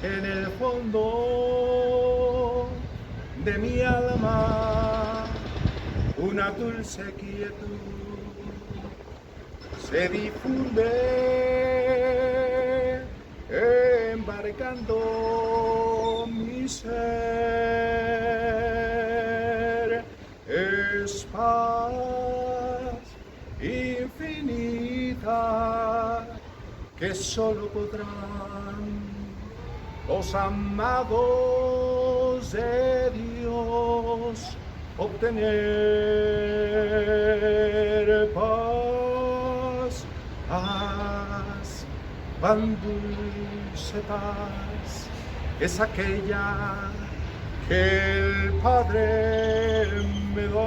en el fondo de mi alma, una dulce quietud se difunde embarcando mi ser. Es paz infinita que solo podrán los amados de Dios obtener. Paz, paz, pan dulce paz, es aquella que el Padre me da.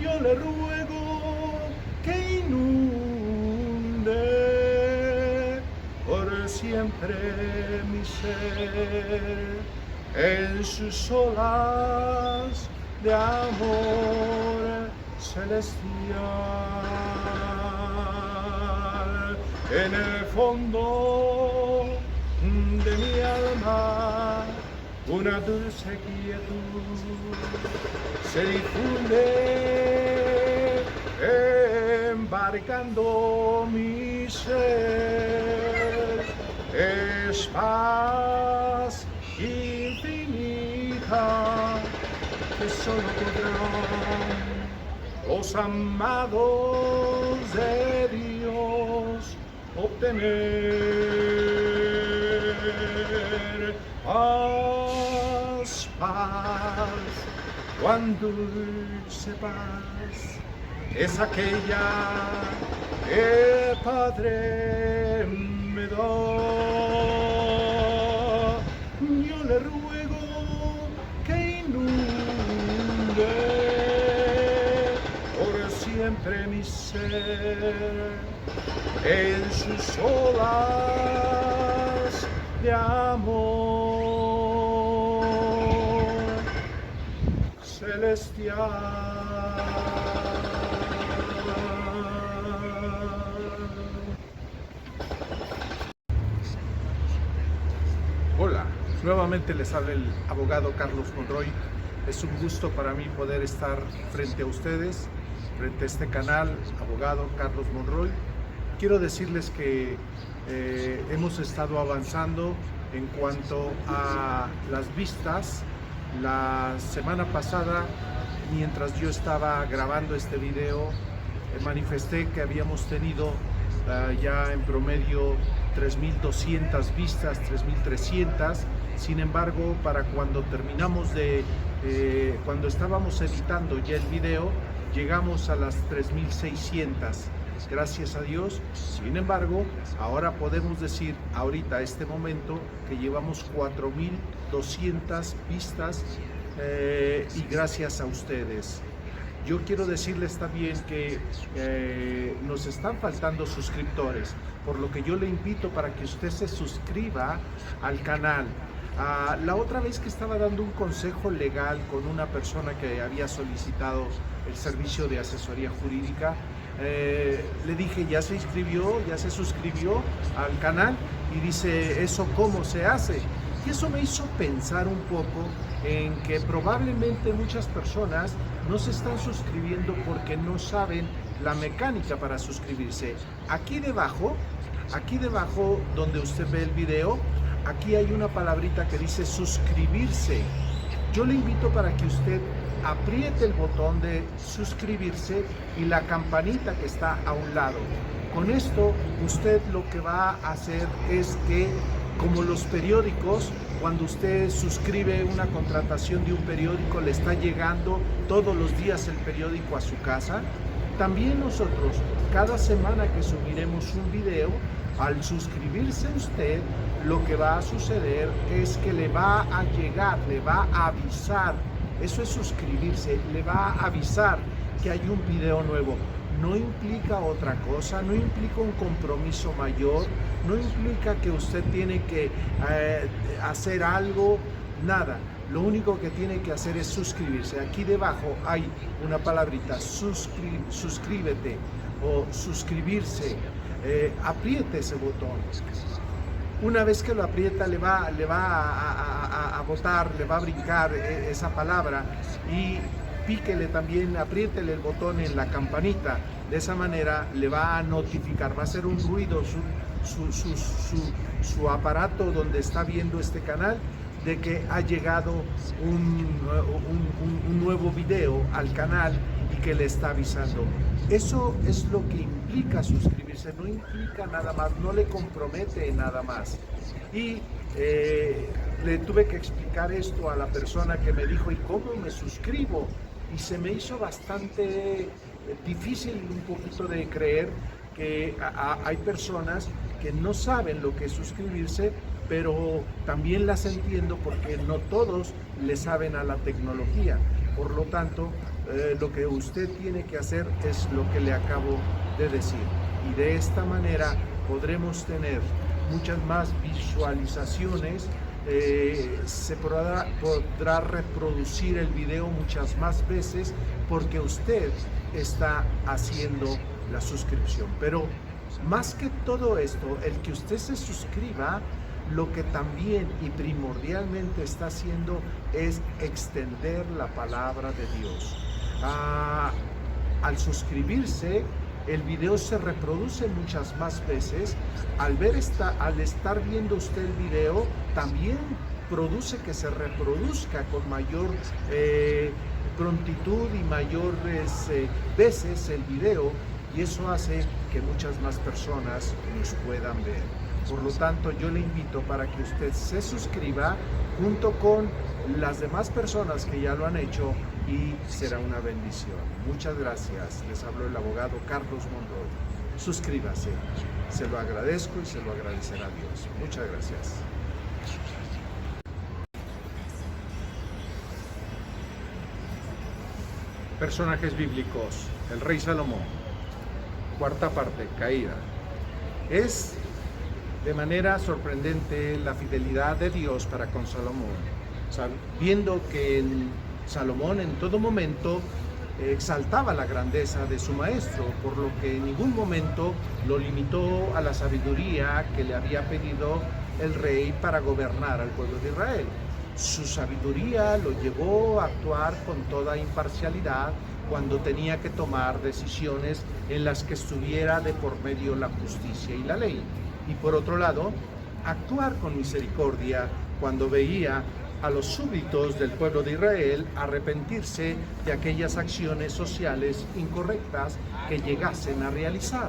Yo le ruego que inunde por siempre mi ser en sus olas de amor celestial. En el fondo de mi alma, una dulce quietud se difunde embarcando mi ser. Es paz infinita que solo podrán los amados de Dios obtener. Paz, paz, cuán dulce paz, es aquella que el Padre me da. Yo le ruego que inunde por siempre mi ser en sus olas de amor celestial. Hola, nuevamente les habla el abogado Carlos Monroy. Es un gusto para mí poder estar frente a ustedes, frente a este canal, abogado Carlos Monroy. Quiero decirles que hemos estado avanzando en cuanto a las vistas. La semana pasada, mientras yo estaba grabando este video, manifesté que habíamos tenido ya en promedio 3.200 vistas, 3.300. Sin embargo, para cuando terminamos cuando estábamos editando ya el video, llegamos a las 3.600. Gracias a Dios. Sin embargo, ahora podemos decir, ahorita, a este momento, que llevamos 4.200 vistas y gracias a ustedes. Yo quiero decirles también que nos están faltando suscriptores, por lo que yo le invito para que usted se suscriba al canal. La otra vez que estaba dando un consejo legal con una persona que había solicitado el servicio de asesoría jurídica, le dije, ya se inscribió, ya se suscribió al canal, y dice, ¿eso cómo se hace? Y eso me hizo pensar un poco en que probablemente muchas personas no se están suscribiendo porque no saben la mecánica para suscribirse. Aquí debajo donde usted ve el video, aquí hay una palabrita que dice suscribirse. Yo le invito para que usted apriete el botón de suscribirse y la campanita que está a un lado. Con esto usted lo que va a hacer es que, como los periódicos, cuando usted suscribe una contratación de un periódico, le está llegando todos los días el periódico a su casa. También nosotros, cada semana que subiremos un video, al suscribirse usted, lo que va a suceder es que le va a llegar, le va a avisar. Eso es suscribirse, le va a avisar que hay un video nuevo. No implica otra cosa, no implica un compromiso mayor, no implica que usted tiene que hacer algo, nada. Lo único que tiene que hacer es suscribirse. Aquí debajo hay una palabrita, suscríbete o suscribirse. Apriete ese botón. Una vez que lo aprieta le va a botar, le va a brincar esa palabra, y píquele también, apriétele el botón en la campanita. De esa manera le va a notificar, va a hacer un ruido su aparato donde está viendo este canal, de que ha llegado un nuevo video al canal y que le está avisando. Eso es lo que implica suscribirse, no implica nada más, no le compromete nada más. Y le tuve que explicar esto a la persona que me dijo, ¿y cómo me suscribo? Y se me hizo bastante difícil un poquito de creer que hay personas que no saben lo que es suscribirse, pero también las entiendo porque no todos le saben a la tecnología. Por lo tanto, lo que usted tiene que hacer es lo que le acabo de decir. Y de esta manera podremos tener muchas más visualizaciones, se podrá reproducir el video muchas más veces porque usted está haciendo la suscripción. Pero más que todo esto, el que usted se suscriba, lo que también y primordialmente está haciendo es extender la palabra de Dios. Al suscribirse, el video se reproduce muchas más veces. Al estar viendo usted el video, también produce que se reproduzca con mayor prontitud y mayores veces el video, y eso hace que muchas más personas nos puedan ver. Por lo tanto, yo le invito para que usted se suscriba junto con las demás personas que ya lo han hecho, y será una bendición. Muchas gracias. Les habló el abogado Carlos Monroy. Suscríbase. Se lo agradezco y se lo agradecerá a Dios. Muchas gracias. Personajes bíblicos. El rey Salomón. Cuarta parte, caída. Es de manera sorprendente la fidelidad de Dios para con Salomón, viendo que Salomón en todo momento exaltaba la grandeza de su maestro, por lo que en ningún momento lo limitó a la sabiduría que le había pedido el rey para gobernar al pueblo de Israel. Su sabiduría lo llevó a actuar con toda imparcialidad cuando tenía que tomar decisiones en las que estuviera de por medio la justicia y la ley. Y por otro lado, actuar con misericordia cuando veía a los súbditos del pueblo de Israel arrepentirse de aquellas acciones sociales incorrectas que llegasen a realizar.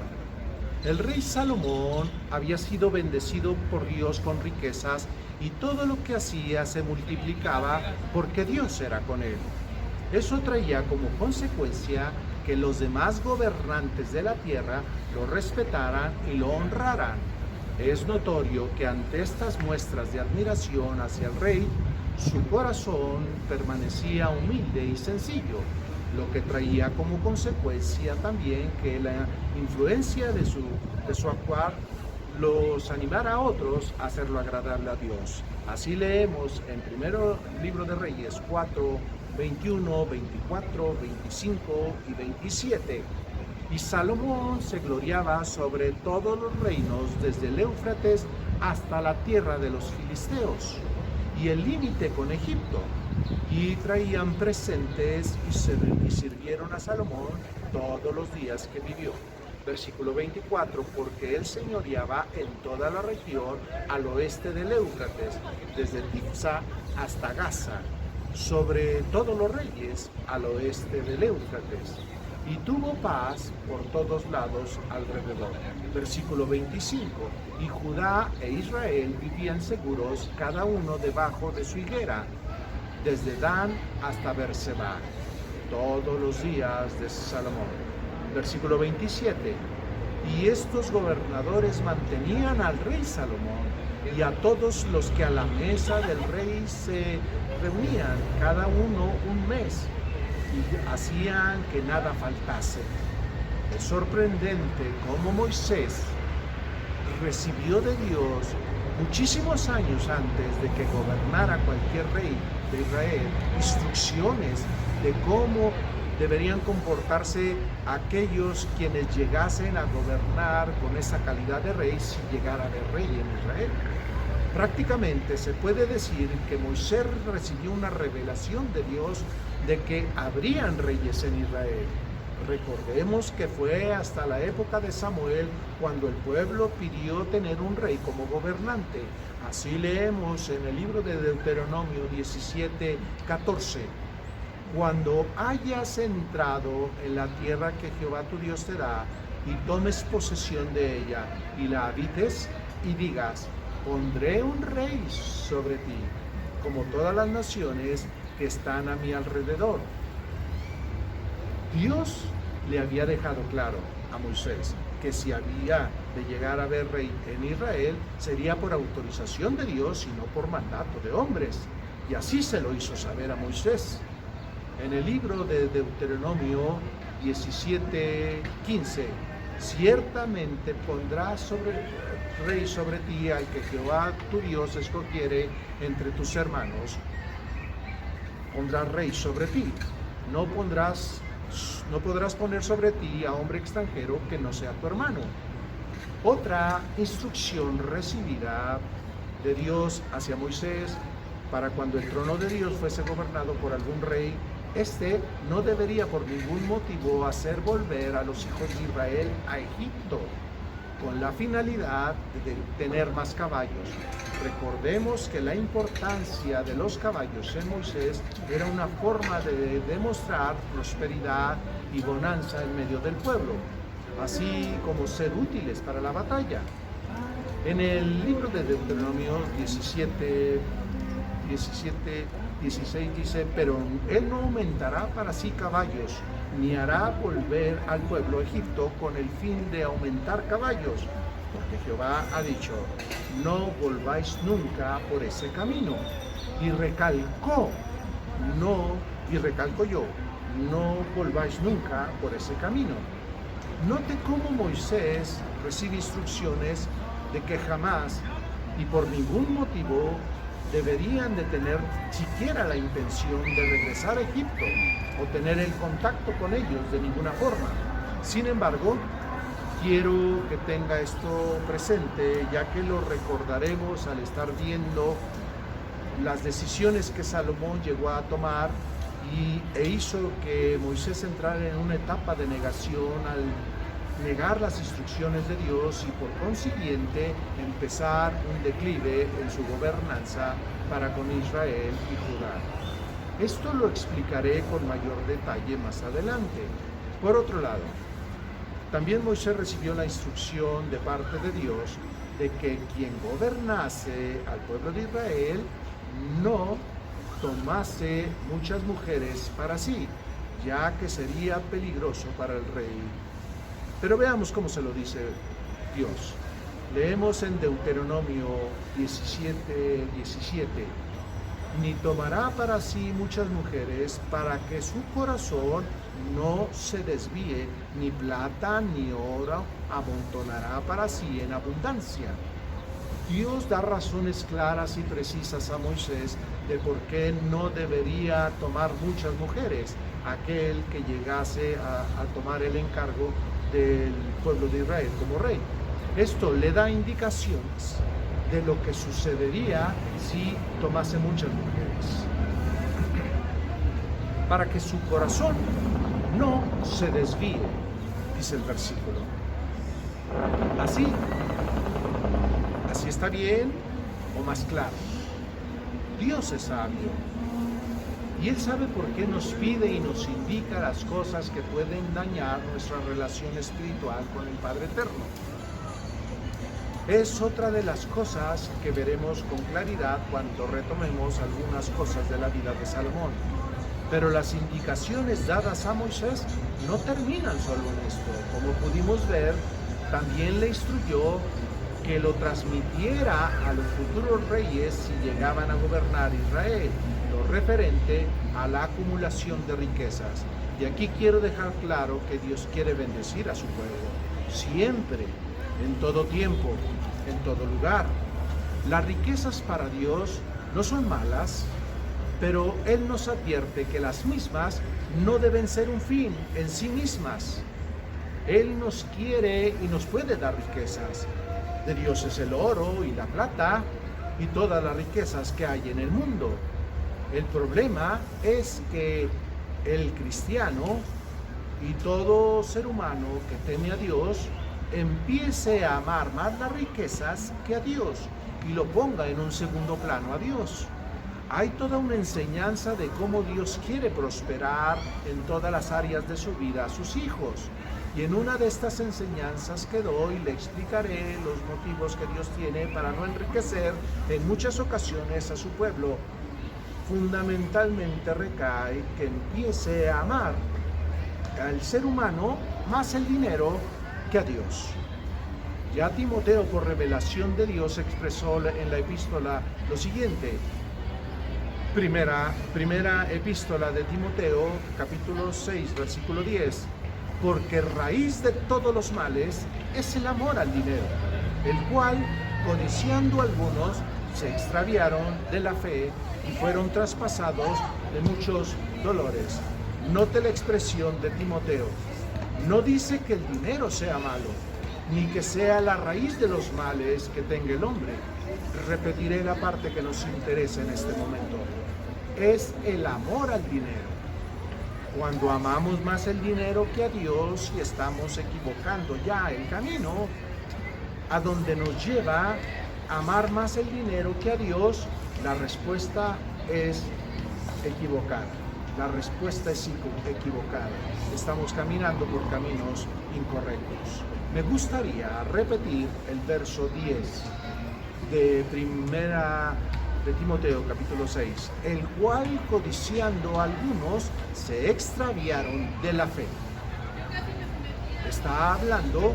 El rey Salomón había sido bendecido por Dios con riquezas, y todo lo que hacía se multiplicaba porque Dios era con él. Eso traía como consecuencia que los demás gobernantes de la tierra lo respetaran y lo honraran. Es notorio que ante estas muestras de admiración hacia el rey, su corazón permanecía humilde y sencillo, lo que traía como consecuencia también que la influencia de su actuar los animara a otros a hacerlo agradable a Dios. Así leemos en primero libro de Reyes 4, 21, 24, 25 y 27. Y Salomón se gloriaba sobre todos los reinos, desde el Éufrates hasta la tierra de los filisteos y el límite con Egipto, y traían presentes y sirvieron a Salomón todos los días que vivió. Versículo 24, porque él señoreaba en toda la región al oeste del Éufrates, desde Tifsa hasta Gaza, sobre todos los reyes al oeste del Éufrates, y tuvo paz por todos lados alrededor. Versículo 25, y Judá e Israel vivían seguros, cada uno debajo de su higuera, desde Dan hasta Berseba, todos los días de Salomón. Versículo 27, y estos gobernadores mantenían al rey Salomón y a todos los que a la mesa del rey se reunían, cada uno un mes, y hacían que nada faltase. Es sorprendente cómo Moisés recibió de Dios muchísimos años antes de que gobernara cualquier rey de Israel instrucciones de cómo deberían comportarse aquellos quienes llegasen a gobernar con esa calidad de rey si llegara a haber rey en Israel. Prácticamente se puede decir que Moisés recibió una revelación de Dios de que habrían reyes en Israel. Recordemos que fue hasta la época de Samuel cuando el pueblo pidió tener un rey como gobernante. Así leemos en el libro de Deuteronomio 17:14. Cuando hayas entrado en la tierra que Jehová tu Dios te da y tomes posesión de ella y la habites y digas, pondré un rey sobre ti, como todas las naciones que están a mi alrededor. Dios le había dejado claro a Moisés que si había de llegar a haber rey en Israel, sería por autorización de Dios y no por mandato de hombres. Y así se lo hizo saber a Moisés. En el libro de Deuteronomio 17:15, ciertamente pondrá rey sobre ti al que Jehová tu Dios escogiere entre tus hermanos. Pondrá rey sobre ti. No podrás poner sobre ti a hombre extranjero que no sea tu hermano. Otra instrucción recibida de Dios hacia Moisés para cuando el trono de Dios fuese gobernado por algún rey, este no debería por ningún motivo hacer volver a los hijos de Israel a Egipto, con la finalidad de tener más caballos. Recordemos que la importancia de los caballos en Moisés era una forma de demostrar prosperidad y bonanza en medio del pueblo, así como ser útiles para la batalla. En el libro de Deuteronomio 17:16 dice, pero él no aumentará para sí caballos, ni hará volver al pueblo a Egipto con el fin de aumentar caballos, porque Jehová ha dicho, no volváis nunca por ese camino. Y recalco yo, no volváis nunca por ese camino. Note cómo Moisés recibe instrucciones de que jamás y por ningún motivo deberían de tener siquiera la intención de regresar a Egipto o tener el contacto con ellos de ninguna forma. Sin embargo, quiero que tenga esto presente, ya que lo recordaremos al estar viendo las decisiones que Salomón llegó a tomar e hizo que Moisés entrara en una etapa de negación al negar las instrucciones de Dios y por consiguiente empezar un declive en su gobernanza para con Israel y Judá. Esto lo explicaré con mayor detalle más adelante. Por otro lado, también Moisés recibió la instrucción de parte de Dios de que quien gobernase al pueblo de Israel no tomase muchas mujeres para sí, ya que sería peligroso para el rey. Pero veamos cómo se lo dice Dios. Leemos en Deuteronomio 17:17. Ni tomará para sí muchas mujeres para que su corazón no se desvíe, ni plata ni oro amontonará para sí en abundancia. Dios da razones claras y precisas a Moisés de por qué no debería tomar muchas mujeres aquel que llegase a tomar el encargo del pueblo de Israel como rey. Esto le da indicaciones de lo que sucedería si tomase muchas mujeres. Para que su corazón no se desvíe, dice el versículo. Así está bien o más claro. Dios es sabio y Él sabe por qué nos pide y nos indica las cosas que pueden dañar nuestra relación espiritual con el Padre Eterno. Es otra de las cosas que veremos con claridad cuando retomemos algunas cosas de la vida de Salomón. Pero las indicaciones dadas a Moisés no terminan solo en esto. Como pudimos ver, también le instruyó que lo transmitiera a los futuros reyes si llegaban a gobernar Israel, lo referente a la acumulación de riquezas. Y aquí quiero dejar claro que Dios quiere bendecir a su pueblo, siempre, en todo tiempo, en todo lugar. Las riquezas para Dios no son malas, pero Él nos advierte que las mismas no deben ser un fin en sí mismas. Él nos quiere y nos puede dar riquezas. De Dios es el oro y la plata y todas las riquezas que hay en el mundo. El problema es que el cristiano y todo ser humano que teme a Dios empiece a amar más las riquezas que a Dios y lo ponga en un segundo plano a Dios. Hay toda una enseñanza de cómo Dios quiere prosperar en todas las áreas de su vida a sus hijos. Y en una de estas enseñanzas que doy le explicaré los motivos que Dios tiene para no enriquecer en muchas ocasiones a su pueblo. Fundamentalmente recae que empiece a amar al ser humano más el dinero que a Dios. Ya Timoteo, por revelación de Dios, expresó en la epístola lo siguiente. Primera epístola de Timoteo, capítulo 6, versículo 10. Porque raíz de todos los males es el amor al dinero, el cual, codiciando algunos, se extraviaron de la fe y fueron traspasados de muchos dolores. Note la expresión de Timoteo. No dice que el dinero sea malo, ni que sea la raíz de los males que tenga el hombre. Repetiré la parte que nos interesa en este momento. Es el amor al dinero. Cuando amamos más el dinero que a Dios y estamos equivocando ya el camino a donde nos lleva a amar más el dinero que a Dios, la respuesta es equivocada. La respuesta es equivocada. Estamos caminando por caminos incorrectos. Me gustaría repetir el verso 10 de Timoteo capítulo 6, el cual codiciando algunos se extraviaron de la fe. Está hablando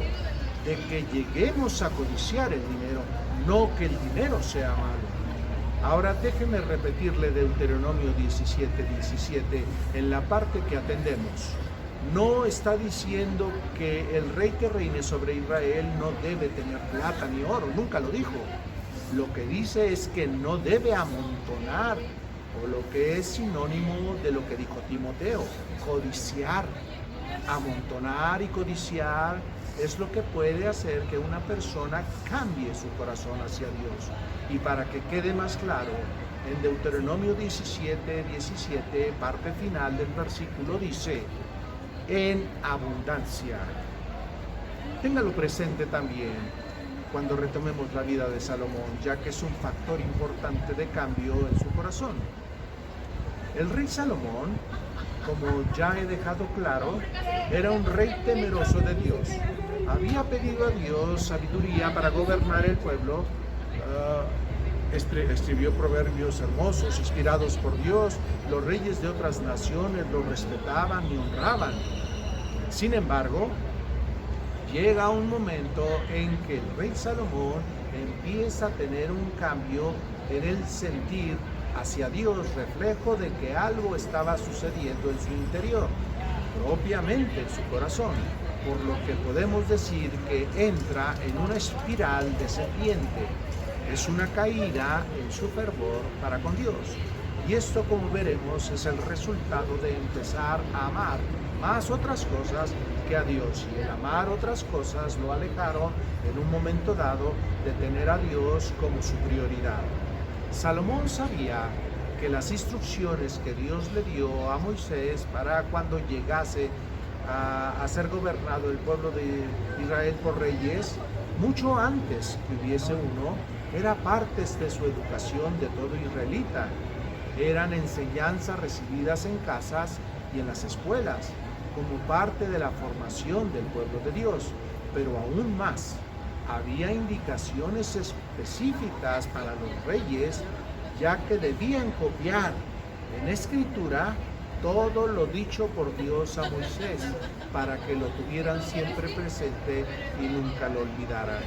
de que lleguemos a codiciar el dinero, no que el dinero sea malo. Ahora déjeme repetirle Deuteronomio 17:17 en la parte que atendemos. No está diciendo que el rey que reine sobre Israel no debe tener plata ni oro, nunca lo dijo. Lo que dice es que no debe amontonar, o lo que es sinónimo de lo que dijo Timoteo, codiciar. Amontonar y codiciar es lo que puede hacer que una persona cambie su corazón hacia Dios. Y para que quede más claro, en Deuteronomio 17:17, parte final del versículo dice, en abundancia. Téngalo presente también cuando retomemos la vida de Salomón, ya que es un factor importante de cambio en su corazón. El rey Salomón, como ya he dejado claro, era un rey temeroso de Dios. Había pedido a Dios sabiduría para gobernar el pueblo. Escribió proverbios hermosos, inspirados por Dios. Los reyes de otras naciones lo respetaban y honraban. Sin embargo, llega un momento en que el rey Salomón empieza a tener un cambio en el sentir hacia Dios, reflejo de que algo estaba sucediendo en su interior, propiamente en su corazón, por lo que podemos decir que entra en una espiral descendiente. Es una caída en su fervor para con Dios. Y esto, como veremos, es el resultado de empezar a amar más otras cosas que a Dios. Y el amar otras cosas lo alejaron en un momento dado de tener a Dios como su prioridad. Salomón sabía que las instrucciones que Dios le dio a Moisés para cuando llegase a ser gobernado el pueblo de Israel por reyes, mucho antes que hubiese uno, era partes de su educación de todo israelita. Eran enseñanzas recibidas en casas y en las escuelas, como parte de la formación del pueblo de Dios. Pero aún más, había indicaciones específicas para los reyes, ya que debían copiar en escritura todo lo dicho por Dios a Moisés, para que lo tuvieran siempre presente y nunca lo olvidaran.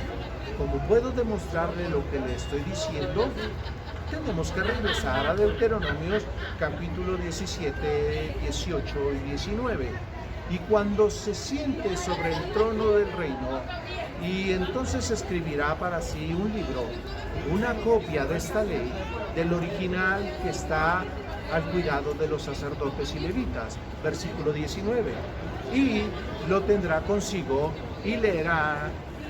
Como puedo demostrarle lo que le estoy diciendo, tenemos que regresar a Deuteronomios capítulo 17, 18 y 19. Y cuando se siente sobre el trono del reino, y entonces escribirá para sí un libro, una copia de esta ley, del original que está al cuidado de los sacerdotes y levitas, versículo 19, y lo tendrá consigo y leerá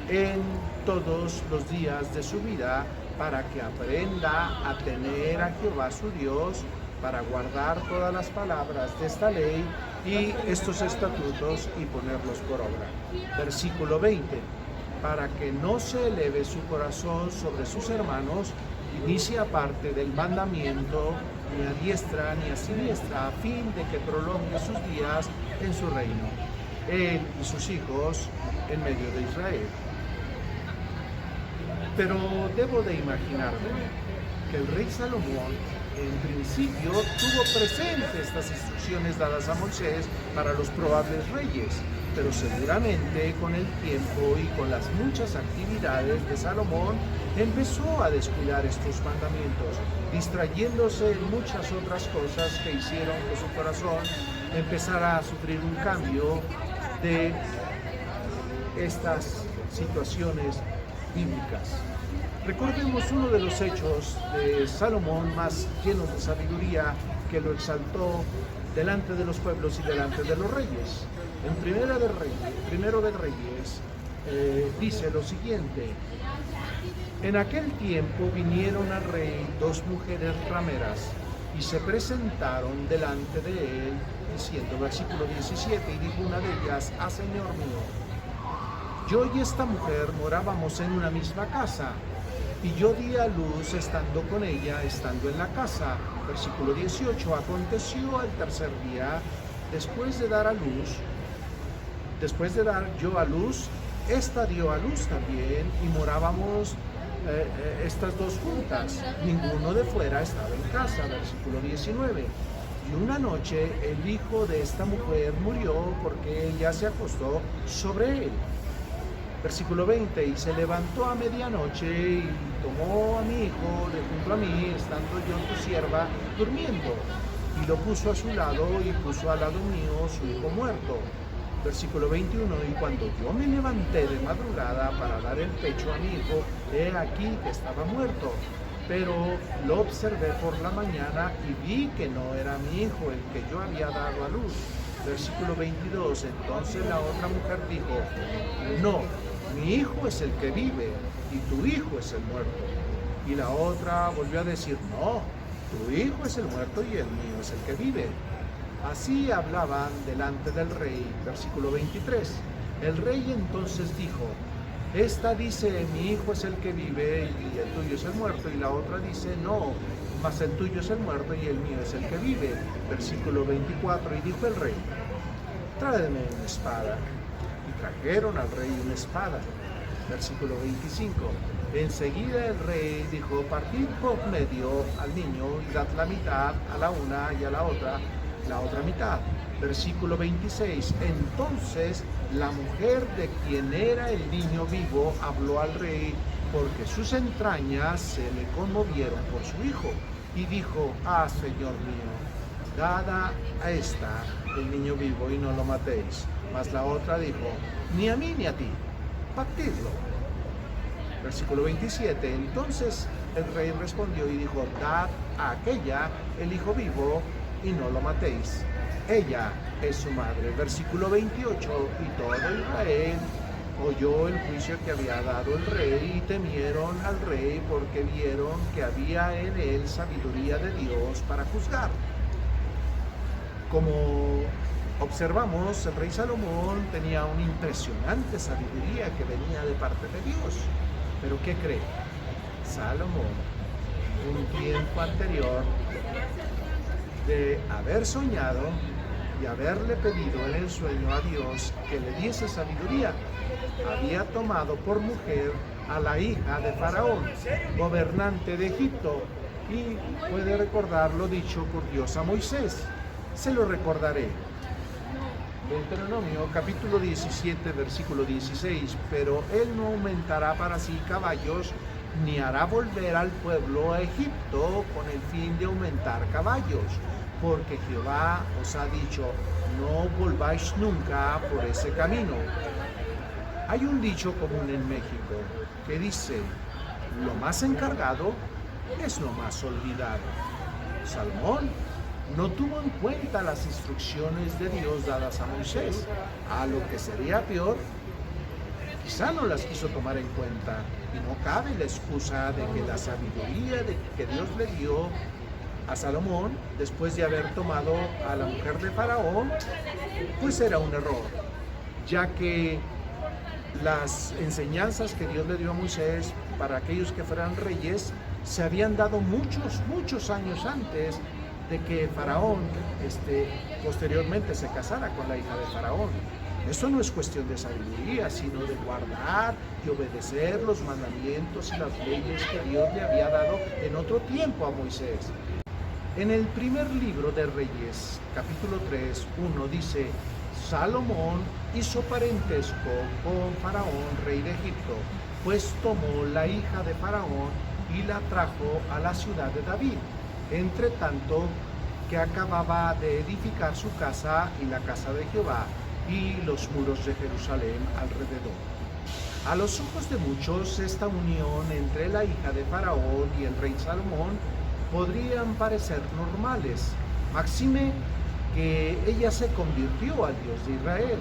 en todos los días de su vida para que aprenda a temer a Jehová su Dios, para guardar todas las palabras de esta ley y estos estatutos y ponerlos por obra. Versículo 20, para que no se eleve su corazón sobre sus hermanos, ni se aparte del mandamiento, ni a diestra ni a siniestra, a fin de que prolongue sus días en su reino, él y sus hijos en medio de Israel. Pero debo de imaginarme que el rey Salomón en principio tuvo presente estas instrucciones dadas a Moisés para los probables reyes, pero seguramente con el tiempo y con las muchas actividades de Salomón empezó a descuidar estos mandamientos, distrayéndose en muchas otras cosas que hicieron que su corazón empezara a sufrir un cambio de estas situaciones bíblicas. Recordemos uno de los hechos de Salomón más llenos de sabiduría que lo exaltó delante de los pueblos y delante de los reyes. En Primero de Reyes dice lo siguiente: en aquel tiempo vinieron al rey dos mujeres rameras y se presentaron delante de él diciendo, versículo 17, y dijo una de ellas: ah, Señor mío, yo y esta mujer morábamos en una misma casa, y yo di a luz estando con ella, estando en la casa. Versículo 18, aconteció al tercer día, después de dar yo a luz, esta dio a luz también, y morábamos estas dos juntas. Ninguno de fuera estaba en casa. Versículo 19. Y una noche el hijo de esta mujer murió porque ella se acostó sobre él. Versículo 20, y se levantó a medianoche y tomó a mi hijo de junto a mí, estando yo tu sierva durmiendo, y lo puso a su lado y puso al lado mío su hijo muerto. Versículo 21, y cuando yo me levanté de madrugada para dar el pecho a mi hijo, he aquí que estaba muerto. Pero lo observé por la mañana y vi que no era mi hijo el que yo había dado a luz. Versículo 22, entonces la otra mujer dijo, no, mi hijo es el que vive y tu hijo es el muerto. Y la otra volvió a decir, no, tu hijo es el muerto y el mío es el que vive. Así hablaban delante del rey. Versículo 23, el rey entonces dijo, esta dice, mi hijo es el que vive y el tuyo es el muerto, y la otra dice, no, mas el tuyo es el muerto y el mío es el que vive. Versículo 24, y dijo el rey, tráeme una espada. Y trajeron al rey una espada. Versículo 25, enseguida el rey dijo, partid por medio al niño y dad la mitad a la una y a la otra mitad. Versículo 26, entonces la mujer de quien era el niño vivo habló al rey, porque sus entrañas se le conmovieron por su hijo, y dijo, ah, Señor mío, dad a esta el niño vivo y no lo matéis. Mas la otra dijo, ni a mí ni a ti, partidlo. Versículo 27, entonces el rey respondió y dijo, dad a aquella el hijo vivo y no lo matéis. Ella es su madre. Versículo 28, y todo Israel oyó el juicio que había dado el rey y temieron al rey porque vieron que había en él sabiduría de Dios para juzgar. Como observamos, el rey Salomón tenía una impresionante sabiduría que venía de parte de Dios. Pero ¿qué cree? Salomón, un tiempo anterior de haber soñado y haberle pedido en el sueño a Dios que le diese sabiduría, había tomado por mujer a la hija de Faraón, gobernante de Egipto, y puede recordar lo dicho por Dios a Moisés. Se lo recordaré. Deuteronomio capítulo 17, versículo 16, pero él no aumentará para sí caballos, ni hará volver al pueblo a Egipto con el fin de aumentar caballos, porque Jehová os ha dicho, no volváis nunca por ese camino. Hay un dicho común en México que dice, lo más encargado es lo más olvidado. Salomón no tuvo en cuenta las instrucciones de Dios dadas a Moisés, a lo que sería peor, quizá no las quiso tomar en cuenta, y no cabe la excusa de que la sabiduría que Dios le dio a Salomón, después de haber tomado a la mujer de Faraón, pues era un error, ya que las enseñanzas que Dios le dio a Moisés para aquellos que fueran reyes se habían dado muchos años antes de que Faraón posteriormente se casara con la hija de Faraón. Eso no es cuestión de sabiduría, sino de guardar y obedecer los mandamientos y las leyes que Dios le había dado en otro tiempo a Moisés. En el primer libro de Reyes, capítulo 3, 1 dice, Salomón hizo parentesco con Faraón, rey de Egipto, pues tomó la hija de Faraón y la trajo a la ciudad de David, entre tanto que acababa de edificar su casa y la casa de Jehová y los muros de Jerusalén alrededor. A los ojos de muchos, esta unión entre la hija de Faraón y el rey Salomón podrían parecer normales, máxime que ella se convirtió al Dios de Israel,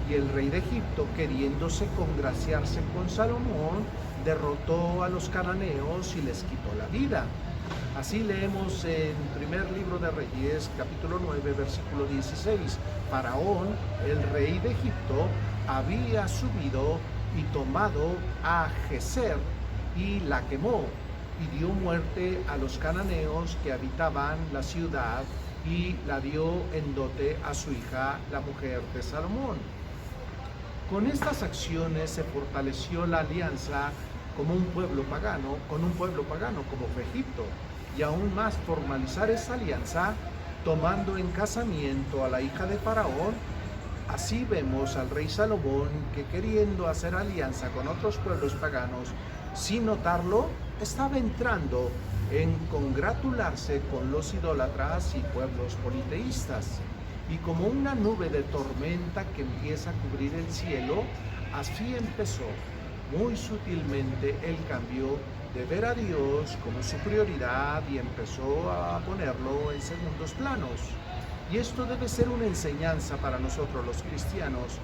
y el rey de Egipto, queriéndose congraciarse con Salomón, derrotó a los cananeos y les quitó la vida. Así leemos en primer libro de Reyes, capítulo 9, versículo 16. Faraón, el rey de Egipto, había subido y tomado a Geser y la quemó, y dio muerte a los cananeos que habitaban la ciudad, y la dio en dote a su hija, la mujer de Salomón. Con estas acciones se fortaleció la alianza con un pueblo pagano como fue Egipto, y aún más formalizar esa alianza tomando en casamiento a la hija de Faraón. Así vemos al rey Salomón que, queriendo hacer alianza con otros pueblos paganos, sin notarlo, estaba entrando en congratularse con los idólatras y pueblos politeístas. Y como una nube de tormenta que empieza a cubrir el cielo, así empezó muy sutilmente el cambio de ver a Dios como su prioridad, y empezó a ponerlo en segundos planos. Y esto debe ser una enseñanza para nosotros los cristianos,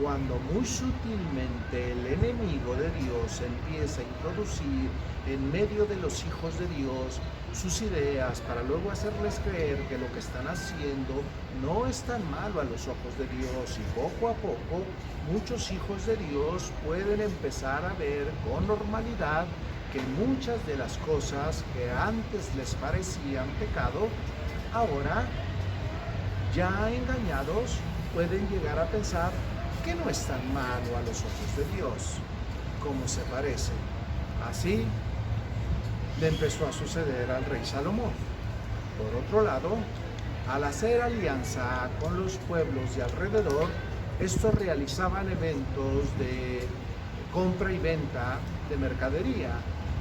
cuando muy sutilmente el enemigo de Dios empieza a introducir en medio de los hijos de Dios sus ideas para luego hacerles creer que lo que están haciendo no es tan malo a los ojos de Dios, y poco a poco muchos hijos de Dios pueden empezar a ver con normalidad que muchas de las cosas que antes les parecían pecado, ahora ya engañados pueden llegar a pensar que no es tan malo a los ojos de Dios como se parece. Así le empezó a suceder al rey Salomón. Por otro lado, al hacer alianza con los pueblos de alrededor, estos realizaban eventos de compra y venta de mercadería,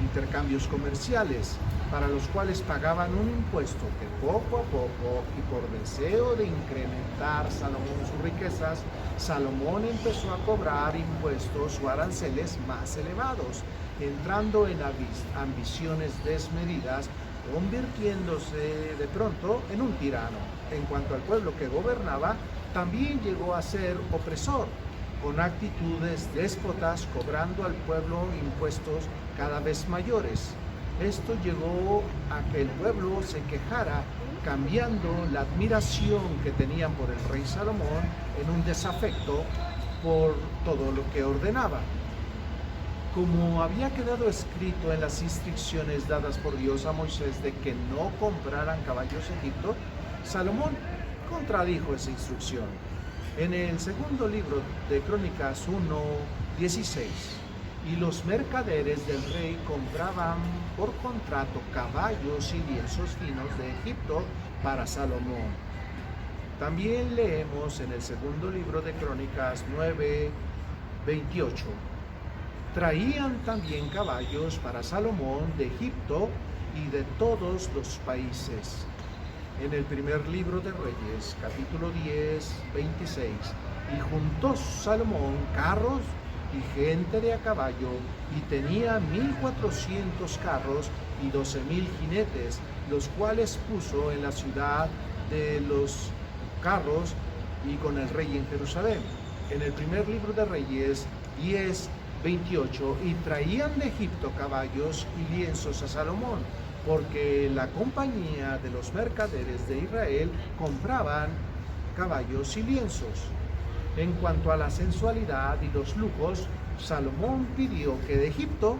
intercambios comerciales, para los cuales pagaban un impuesto que poco a poco, y por deseo de incrementar Salomón sus riquezas, Salomón empezó a cobrar impuestos o aranceles más elevados, entrando en ambiciones desmedidas, convirtiéndose de pronto en un tirano. En cuanto al pueblo que gobernaba, también llegó a ser opresor, con actitudes déspotas, cobrando al pueblo impuestos cada vez mayores. Esto llegó a que el pueblo se quejara, cambiando la admiración que tenían por el rey Salomón en un desafecto por todo lo que ordenaba. Como había quedado escrito en las instrucciones dadas por Dios a Moisés de que no compraran caballos en Egipto, Salomón contradijo esa instrucción. En el segundo libro de Crónicas 1:16, y los mercaderes del rey compraban por contrato caballos y lienzos finos de Egipto para Salomón. También leemos en el segundo libro de Crónicas 9:28. Traían también caballos para Salomón de Egipto y de todos los países. En el primer libro de Reyes, capítulo 10:26, y juntó Salomón carros y gente de a caballo, y tenía 1400 carros y 12,000 jinetes, los cuales puso en la ciudad de los carros y con el rey en Jerusalén. En el primer libro de Reyes 10:28, y traían de Egipto caballos y lienzos a Salomón, porque la compañía de los mercaderes de Israel compraban caballos y lienzos. En cuanto a la sensualidad y los lujos, Salomón pidió que de Egipto,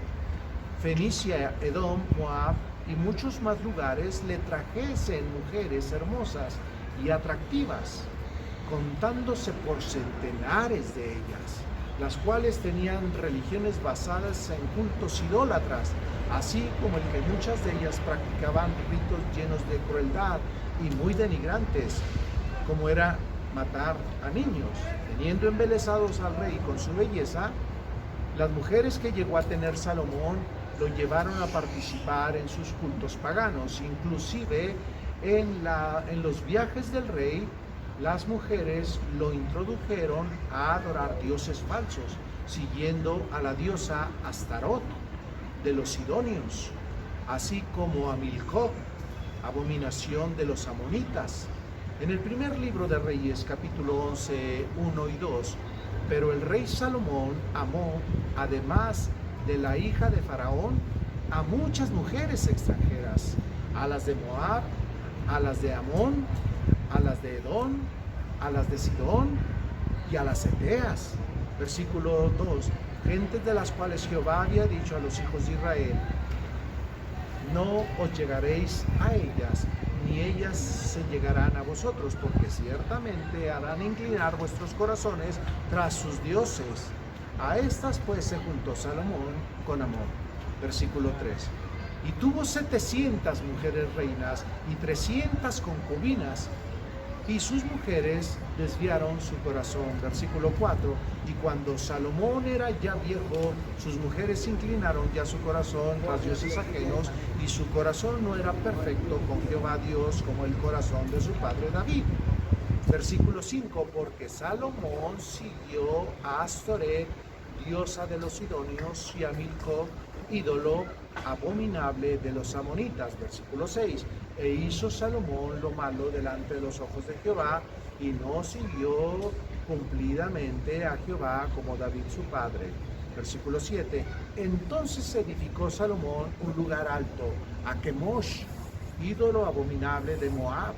Fenicia, Edom, Moab y muchos más lugares le trajesen mujeres hermosas y atractivas, contándose por centenares de ellas, las cuales tenían religiones basadas en cultos idólatras, así como el que muchas de ellas practicaban ritos llenos de crueldad y muy denigrantes, como era matar a niños. Teniendo embelesados al rey con su belleza, las mujeres que llegó a tener Salomón lo llevaron a participar en sus cultos paganos. Inclusive en los viajes del rey, las mujeres lo introdujeron a adorar dioses falsos, siguiendo a la diosa Astarot de los sidonios, así como a Milcom, abominación de los amonitas. En el primer libro de Reyes, capítulo 11, 1 y 2, pero el rey Salomón amó, además de la hija de Faraón, a muchas mujeres extranjeras, a las de Moab, a las de Amón, a las de Edom, a las de Sidón y a las heteas. Versículo 2, gentes de las cuales Jehová había dicho a los hijos de Israel, no os llegaréis a ellas, ni ellas se llegarán a vosotros, porque ciertamente harán inclinar vuestros corazones tras sus dioses. A estas pues se juntó Salomón con amor. Versículo 3. Y tuvo 700 mujeres reinas y 300 concubinas, y sus mujeres desviaron su corazón. Versículo 4. Y cuando Salomón era ya viejo, sus mujeres inclinaron ya su corazón tras dioses ajenos, y su corazón no era perfecto con Jehová Dios como el corazón de su padre David. Versículo 5. Porque Salomón siguió a Astoret, diosa de los sidonios, y a Milcom, ídolo abominable de los amonitas. Versículo 6. E hizo Salomón lo malo delante de los ojos de Jehová, y no siguió cumplidamente a Jehová como David su padre. Versículo 7. Entonces edificó Salomón un lugar alto a Kemosh, ídolo abominable de Moab,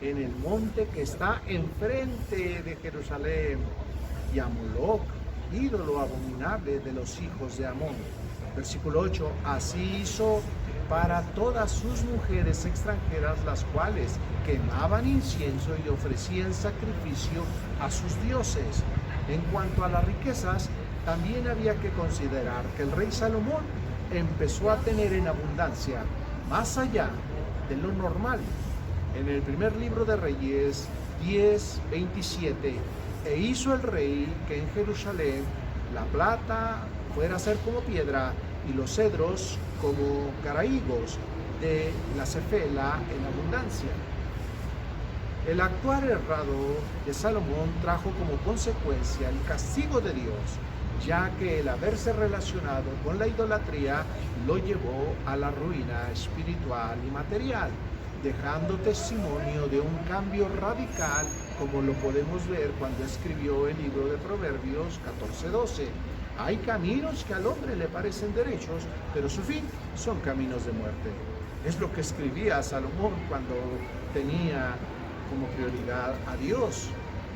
en el monte que está enfrente de Jerusalén, y a Moloc, ídolo abominable de los hijos de Amón. Versículo 8. Así hizo para todas sus mujeres extranjeras, las cuales quemaban incienso y ofrecían sacrificio a sus dioses. En cuanto a las riquezas, también había que considerar que el rey Salomón empezó a tener en abundancia, más allá de lo normal. En el primer libro de Reyes 10:27, e hizo el rey que en Jerusalén la plata fuera a ser como piedra, y los cedros como caraígos de la cefela en abundancia. El actuar errado de Salomón trajo como consecuencia el castigo de Dios, ya que el haberse relacionado con la idolatría lo llevó a la ruina espiritual y material, dejando testimonio de un cambio radical, como lo podemos ver cuando escribió el libro de Proverbios 14:12. Hay caminos que al hombre le parecen derechos, pero su fin son caminos de muerte. Es lo que escribía Salomón cuando tenía como prioridad a Dios,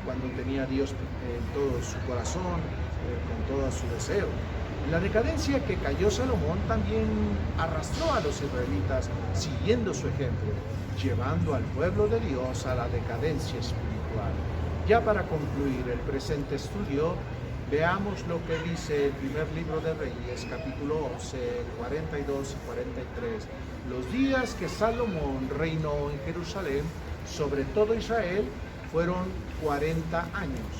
cuando tenía a Dios en todo su corazón, con todo su deseo. La decadencia que cayó Salomón también arrastró a los israelitas, siguiendo su ejemplo, llevando al pueblo de Dios a la decadencia espiritual. Ya para concluir el presente estudio, veamos lo que dice el primer libro de Reyes, capítulo 11, 42 y 43. Los días que Salomón reinó en Jerusalén sobre todo Israel fueron 40 años.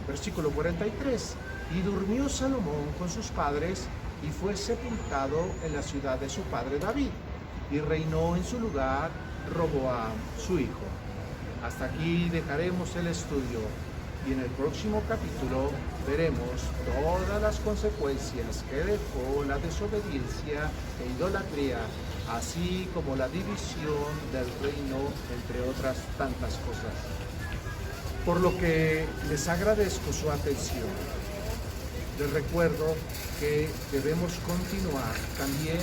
Versículo 43. Y durmió Salomón con sus padres y fue sepultado en la ciudad de su padre David. Y reinó en su lugar Roboam, su hijo. Hasta aquí dejaremos el estudio. Y en el próximo capítulo veremos todas las consecuencias que dejó la desobediencia e idolatría, así como la división del reino, entre otras tantas cosas. Por lo que les agradezco su atención. Les recuerdo que debemos continuar también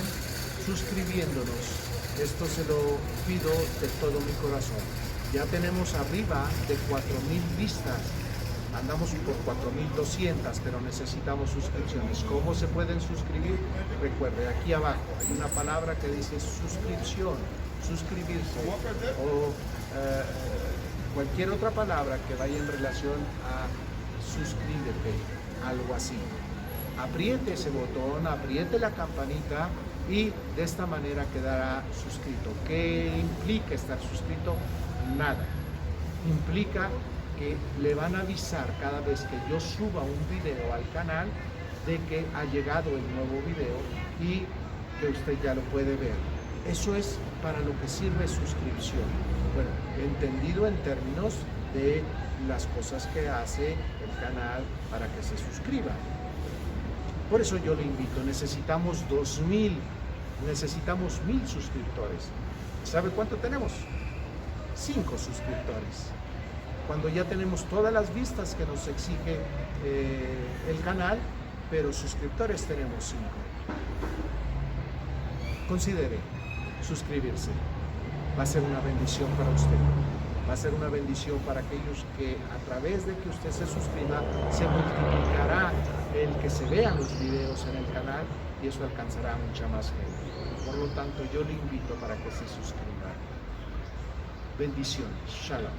suscribiéndonos. Esto se lo pido de todo mi corazón. Ya tenemos arriba de 4,000 vistas. Andamos por 4,200, pero necesitamos suscripciones. ¿Cómo se pueden suscribir? Recuerde, aquí abajo hay una palabra que dice suscripción, suscribirse, o cualquier otra palabra que vaya en relación a suscríbete, algo así. Apriete ese botón, apriete la campanita y de esta manera quedará suscrito. ¿Qué implica estar suscrito? Nada. Implica que le van a avisar cada vez que yo suba un video al canal de que ha llegado el nuevo video y que usted ya lo puede ver. Eso es para lo que sirve suscripción. Bueno, entendido en términos de las cosas que hace el canal para que se suscriba. Por eso yo le invito, necesitamos 2,000, necesitamos 1,000 suscriptores. ¿Sabe cuánto tenemos? 5 suscriptores. Cuando ya tenemos todas las vistas que nos exige el canal, pero suscriptores tenemos 5. Considere suscribirse. Va a ser una bendición para usted. Va a ser una bendición para aquellos que a través de que usted se suscriba, se multiplicará el que se vean los videos en el canal y eso alcanzará a mucha más gente. Por lo tanto, yo le invito para que se suscriba. Bendiciones. Shalom.